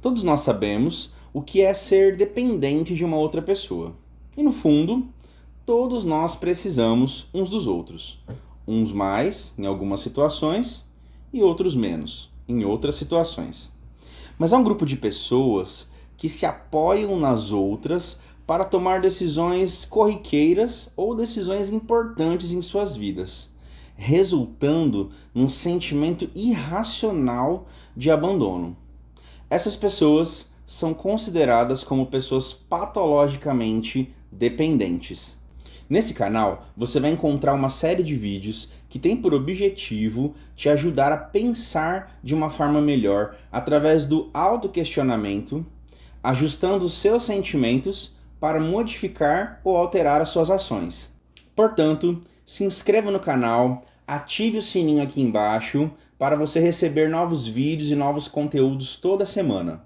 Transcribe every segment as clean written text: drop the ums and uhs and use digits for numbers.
Todos nós sabemos o que é ser dependente de uma outra pessoa. E no fundo, todos nós precisamos uns dos outros. Uns mais, em algumas situações, e outros menos, em outras situações. Mas há um grupo de pessoas que se apoiam nas outras para tomar decisões corriqueiras ou decisões importantes em suas vidas, resultando num sentimento irracional de abandono. Essas pessoas são consideradas como pessoas patologicamente dependentes. Nesse canal, você vai encontrar uma série de vídeos que tem por objetivo te ajudar a pensar de uma forma melhor através do autoquestionamento, ajustando os seus sentimentos para modificar ou alterar as suas ações. Portanto, se inscreva no canal, ative o sininho aqui embaixo para você receber novos vídeos e novos conteúdos toda semana.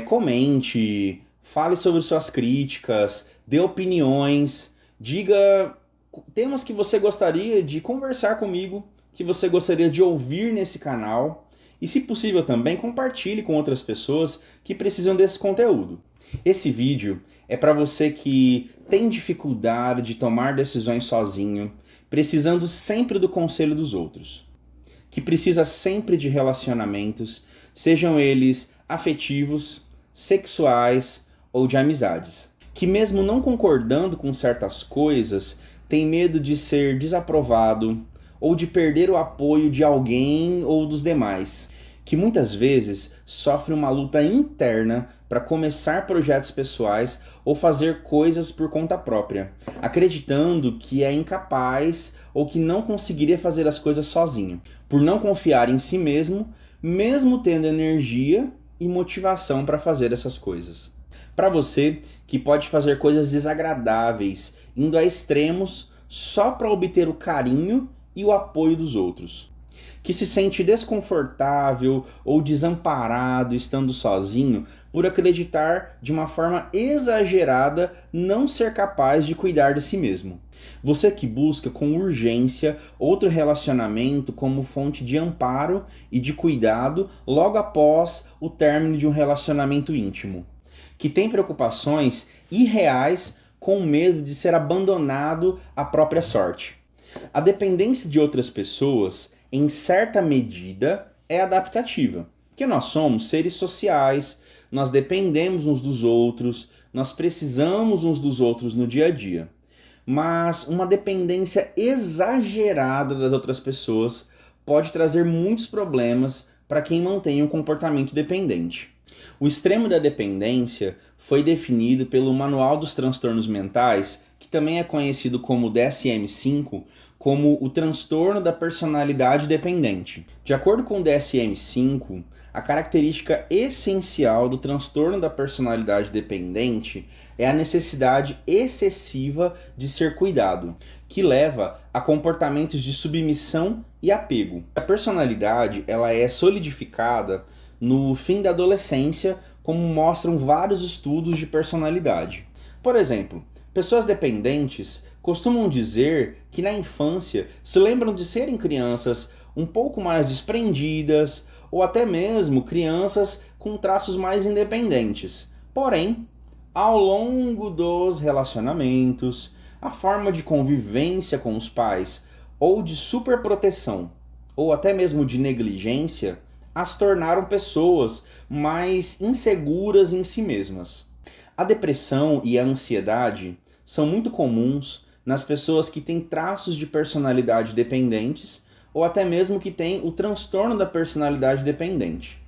Comente, fale sobre suas críticas, dê opiniões, diga temas que você gostaria de conversar comigo, que você gostaria de ouvir nesse canal e, se possível, também compartilhe com outras pessoas que precisam desse conteúdo. Esse vídeo é para você que tem dificuldade de tomar decisões sozinho, precisando sempre do conselho dos outros, que precisa sempre de relacionamentos, sejam eles afetivos, sexuais ou de amizades, que mesmo não concordando com certas coisas, tem medo de ser desaprovado ou de perder o apoio de alguém ou dos demais, que muitas vezes sofre uma luta interna para começar projetos pessoais ou fazer coisas por conta própria, acreditando que é incapaz ou que não conseguiria fazer as coisas sozinho, por não confiar em si mesmo, mesmo tendo energia e motivação para fazer essas coisas. Para você que pode fazer coisas desagradáveis, indo a extremos só para obter o carinho e o apoio dos outros, que se sente desconfortável ou desamparado estando sozinho por acreditar de uma forma exagerada não ser capaz de cuidar de si mesmo. Você que busca com urgência outro relacionamento como fonte de amparo e de cuidado logo após o término de um relacionamento íntimo, que tem preocupações irreais com medo de ser abandonado à própria sorte. A dependência de outras pessoas, em certa medida, é adaptativa, porque nós somos seres sociais, nós dependemos uns dos outros, nós precisamos uns dos outros no dia a dia. Mas uma dependência exagerada das outras pessoas pode trazer muitos problemas para quem mantém um comportamento dependente. O extremo da dependência foi definido pelo Manual dos Transtornos Mentais, que também é conhecido como DSM-5, como o transtorno da personalidade dependente. De acordo com o DSM-5, a característica essencial do transtorno da personalidade dependente é a necessidade excessiva de ser cuidado, que leva a comportamentos de submissão e apego. A personalidade ela é solidificada no fim da adolescência, como mostram vários estudos de personalidade. Por exemplo, pessoas dependentes costumam dizer que na infância se lembram de serem crianças um pouco mais desprendidas ou até mesmo crianças com traços mais independentes. Porém, ao longo dos relacionamentos, a forma de convivência com os pais ou de superproteção ou até mesmo de negligência as tornaram pessoas mais inseguras em si mesmas. A depressão e a ansiedade são muito comuns nas pessoas que têm traços de personalidade dependentes ou até mesmo que têm o transtorno da personalidade dependente.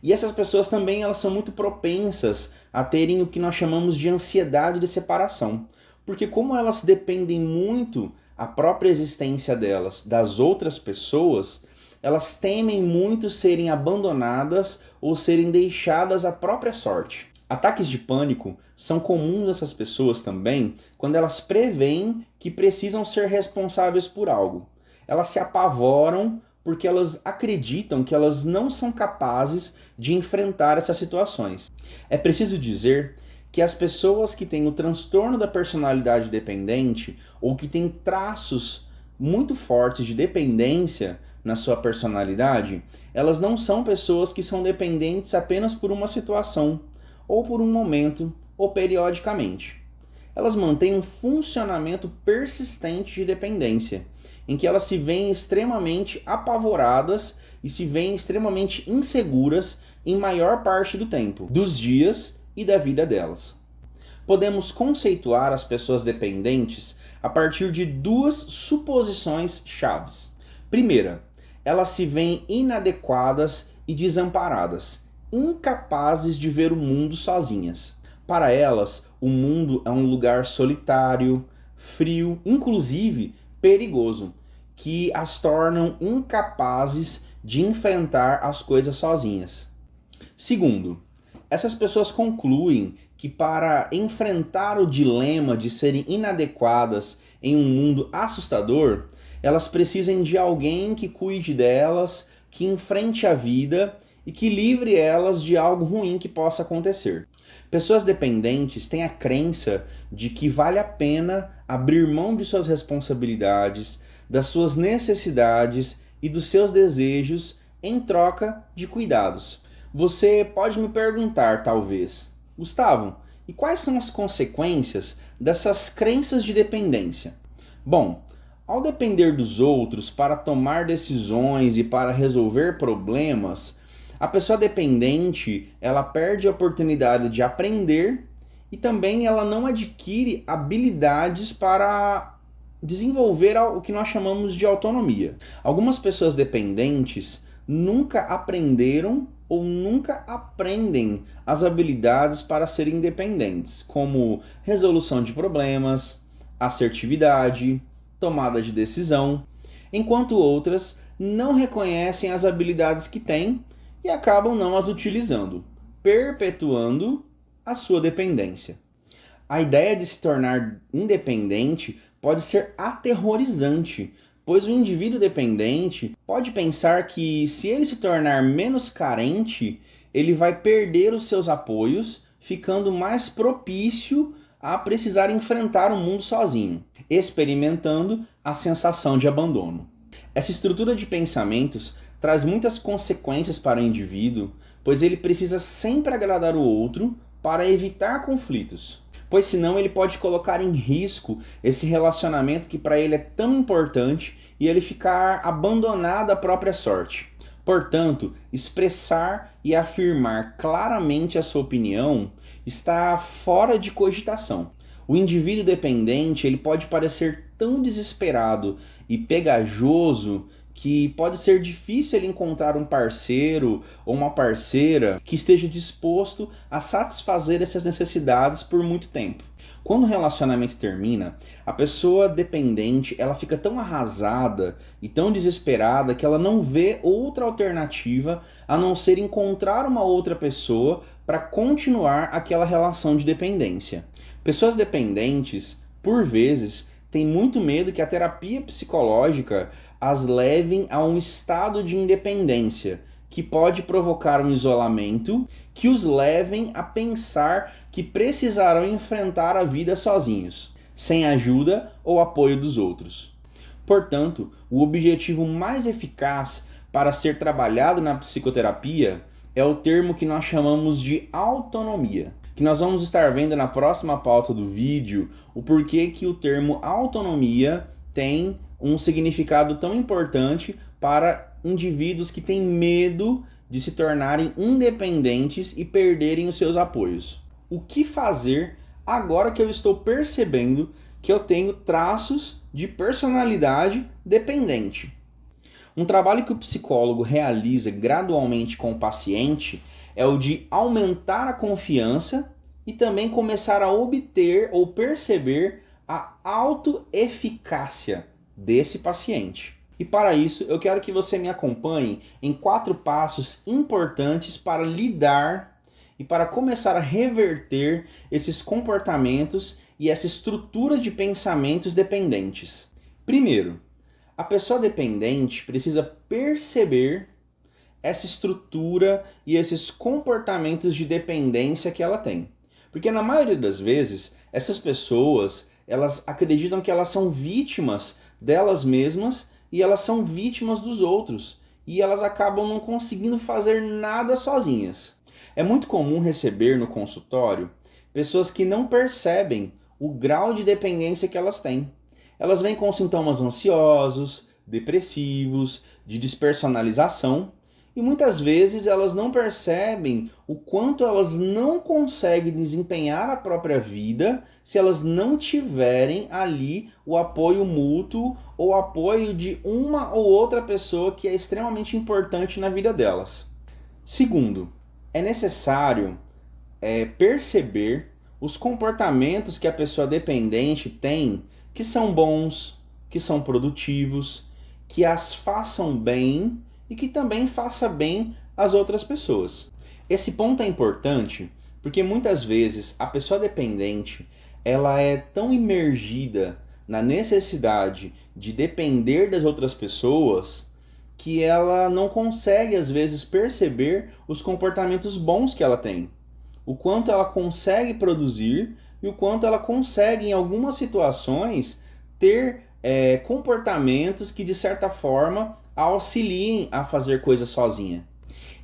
E essas pessoas também elas são muito propensas a terem o que nós chamamos de ansiedade de separação, porque como elas dependem muito a própria existência delas das outras pessoas, elas temem muito serem abandonadas ou serem deixadas à própria sorte. Ataques de pânico são comuns nessas pessoas também quando elas preveem que precisam ser responsáveis por algo. Elas se apavoram porque elas acreditam que elas não são capazes de enfrentar essas situações. É preciso dizer que as pessoas que têm o transtorno da personalidade dependente ou que têm traços muito fortes de dependência na sua personalidade, elas não são pessoas que são dependentes apenas por uma situação, ou por um momento, ou periodicamente. Elas mantêm um funcionamento persistente de dependência, em que elas se veem extremamente apavoradas e se veem extremamente inseguras em maior parte do tempo, dos dias e da vida delas. Podemos conceituar as pessoas dependentes a partir de duas suposições chaves. Primeira, elas se veem inadequadas e desamparadas, incapazes de ver o mundo sozinhas. Para elas, o mundo é um lugar solitário, frio, inclusive perigoso, que as tornam incapazes de enfrentar as coisas sozinhas. Segundo, essas pessoas concluem que para enfrentar o dilema de serem inadequadas em um mundo assustador, elas precisam de alguém que cuide delas, que enfrente a vida e que livre elas de algo ruim que possa acontecer. Pessoas dependentes têm a crença de que vale a pena abrir mão de suas responsabilidades, das suas necessidades e dos seus desejos em troca de cuidados. Você pode me perguntar, talvez, Gustavo, e quais são as consequências dessas crenças de dependência? Bom, ao depender dos outros para tomar decisões e para resolver problemas, a pessoa dependente, ela perde a oportunidade de aprender e também ela não adquire habilidades para desenvolver o que nós chamamos de autonomia. Algumas pessoas dependentes nunca aprenderam ou nunca aprendem as habilidades para serem independentes, como resolução de problemas, assertividade, tomada de decisão, enquanto outras não reconhecem as habilidades que têm e acabam não as utilizando, perpetuando a sua dependência. A ideia de se tornar independente pode ser aterrorizante, pois o indivíduo dependente pode pensar que se ele se tornar menos carente, ele vai perder os seus apoios, ficando mais propício a precisar enfrentar o mundo sozinho, experimentando a sensação de abandono. Essa estrutura de pensamentos traz muitas consequências para o indivíduo, pois ele precisa sempre agradar o outro para evitar conflitos, pois senão ele pode colocar em risco esse relacionamento que para ele é tão importante e ele ficar abandonado à própria sorte. Portanto, expressar e afirmar claramente a sua opinião está fora de cogitação. O indivíduo dependente, ele pode parecer tão desesperado e pegajoso que pode ser difícil ele encontrar um parceiro ou uma parceira que esteja disposto a satisfazer essas necessidades por muito tempo. Quando o relacionamento termina, a pessoa dependente ela fica tão arrasada e tão desesperada que ela não vê outra alternativa a não ser encontrar uma outra pessoa para continuar aquela relação de dependência. Pessoas dependentes, por vezes, têm muito medo que a terapia psicológica as levem a um estado de independência, que pode provocar um isolamento, que os levem a pensar que precisarão enfrentar a vida sozinhos, sem ajuda ou apoio dos outros. Portanto, o objetivo mais eficaz para ser trabalhado na psicoterapia é o termo que nós chamamos de autonomia, que nós vamos estar vendo na próxima pauta do vídeo, o porquê que o termo autonomia tem um significado tão importante para indivíduos que têm medo de se tornarem independentes e perderem os seus apoios. O que fazer agora que eu estou percebendo que eu tenho traços de personalidade dependente? Um trabalho que o psicólogo realiza gradualmente com o paciente é o de aumentar a confiança e também começar a obter ou perceber a autoeficácia desse paciente. E para isso, eu quero que você me acompanhe em 4 passos importantes para lidar e para começar a reverter esses comportamentos e essa estrutura de pensamentos dependentes. Primeiro, a pessoa dependente precisa perceber essa estrutura e esses comportamentos de dependência que ela tem. Porque na maioria das vezes, essas pessoas, elas acreditam que elas são vítimas delas mesmas e elas são vítimas dos outros e elas acabam não conseguindo fazer nada sozinhas. É muito comum receber no consultório pessoas que não percebem o grau de dependência que elas têm. Elas vêm com sintomas ansiosos, depressivos, de despersonalização, e muitas vezes elas não percebem o quanto elas não conseguem desempenhar a própria vida se elas não tiverem ali o apoio mútuo ou o apoio de uma ou outra pessoa que é extremamente importante na vida delas. Segundo, é necessário perceber os comportamentos que a pessoa dependente tem que são bons, que são produtivos, que as façam bem e que também faça bem às outras pessoas. Esse ponto é importante porque muitas vezes a pessoa dependente ela é tão imergida na necessidade de depender das outras pessoas que ela não consegue às vezes perceber os comportamentos bons que ela tem. O quanto ela consegue produzir e o quanto ela consegue em algumas situações ter comportamentos que de certa forma auxiliem a fazer coisas sozinha.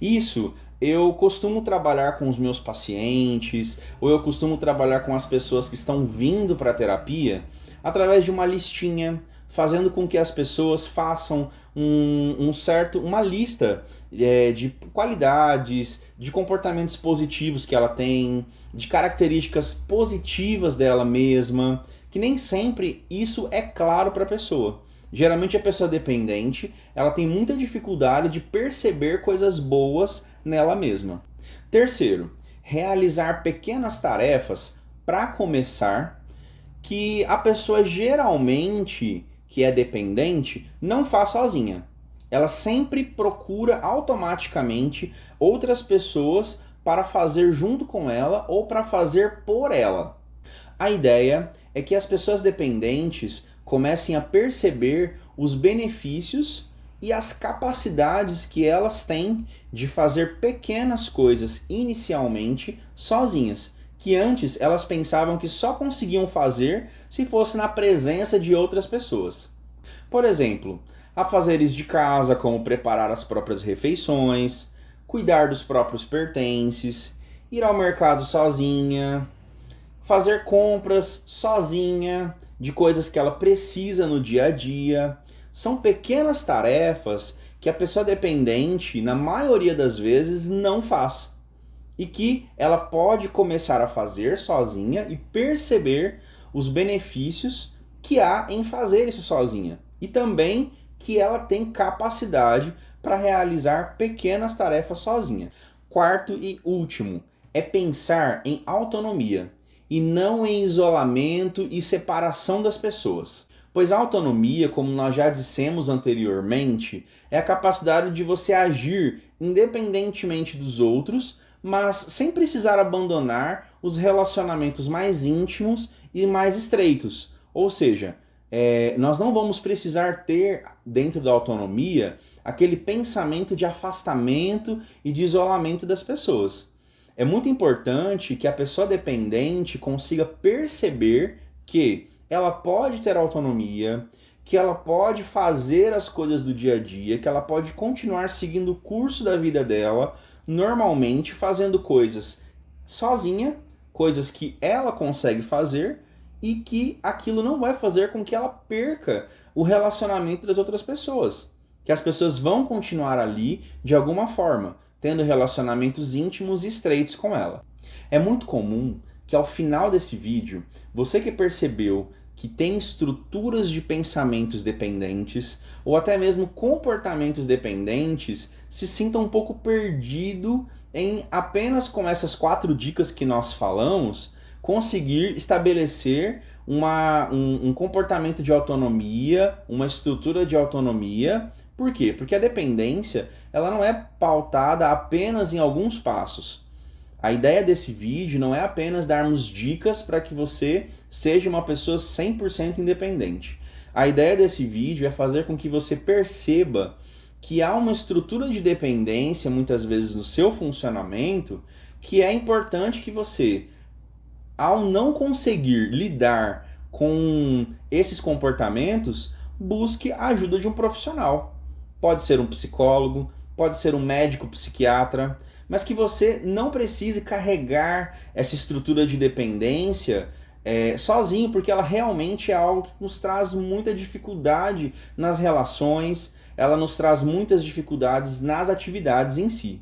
Isso eu costumo trabalhar com os meus pacientes, ou eu costumo trabalhar com as pessoas que estão vindo para a terapia, através de uma listinha, fazendo com que as pessoas façam uma lista de qualidades, de comportamentos positivos que ela tem, de características positivas dela mesma, que nem sempre isso é claro para a pessoa. Geralmente a pessoa dependente, ela tem muita dificuldade de perceber coisas boas nela mesma. Terceiro, realizar pequenas tarefas para começar, que a pessoa geralmente, que é dependente, não faz sozinha. Ela sempre procura automaticamente outras pessoas para fazer junto com ela ou para fazer por ela. A ideia é que as pessoas dependentes comecem a perceber os benefícios e as capacidades que elas têm de fazer pequenas coisas inicialmente sozinhas, que antes elas pensavam que só conseguiam fazer se fosse na presença de outras pessoas. Por exemplo, afazeres de casa, como preparar as próprias refeições, cuidar dos próprios pertences, ir ao mercado sozinha, fazer compras sozinha de coisas que ela precisa no dia a dia. São pequenas tarefas que a pessoa dependente, na maioria das vezes, não faz. E que ela pode começar a fazer sozinha e perceber os benefícios que há em fazer isso sozinha. E também que ela tem capacidade para realizar pequenas tarefas sozinha. Quarto e último, é pensar em autonomia e não em isolamento e separação das pessoas. Pois a autonomia, como nós já dissemos anteriormente, é a capacidade de você agir independentemente dos outros, mas sem precisar abandonar os relacionamentos mais íntimos e mais estreitos. Ou seja, nós não vamos precisar ter dentro da autonomia aquele pensamento de afastamento e de isolamento das pessoas. É muito importante que a pessoa dependente consiga perceber que ela pode ter autonomia, que ela pode fazer as coisas do dia a dia, que ela pode continuar seguindo o curso da vida dela, normalmente fazendo coisas sozinha, coisas que ela consegue fazer e que aquilo não vai fazer com que ela perca o relacionamento das outras pessoas. Que as pessoas vão continuar ali de alguma forma, tendo relacionamentos íntimos e estreitos com ela. É muito comum que ao final desse vídeo, você que percebeu que tem estruturas de pensamentos dependentes ou até mesmo comportamentos dependentes, se sinta um pouco perdido em apenas com essas 4 dicas que nós falamos, conseguir estabelecer um comportamento de autonomia, uma estrutura de autonomia. Por quê? Porque a dependência ela não é pautada apenas em alguns passos. A ideia desse vídeo não é apenas darmos dicas para que você seja uma pessoa 100% independente. A ideia desse vídeo é fazer com que você perceba que há uma estrutura de dependência, muitas vezes no seu funcionamento, que é importante que você, ao não conseguir lidar com esses comportamentos, busque a ajuda de um profissional. Pode ser um psicólogo, pode ser um médico psiquiatra, mas que você não precise carregar essa estrutura de dependência sozinho, porque ela realmente é algo que nos traz muita dificuldade nas relações, ela nos traz muitas dificuldades nas atividades em si.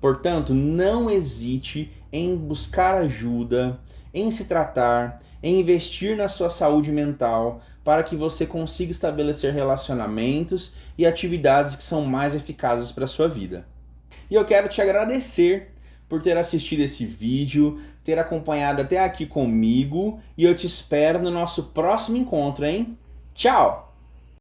Portanto, não hesite em buscar ajuda, em se tratar, em investir na sua saúde mental, para que você consiga estabelecer relacionamentos e atividades que são mais eficazes para a sua vida. E eu quero te agradecer por ter assistido esse vídeo, ter acompanhado até aqui comigo, e eu te espero no nosso próximo encontro, hein? Tchau!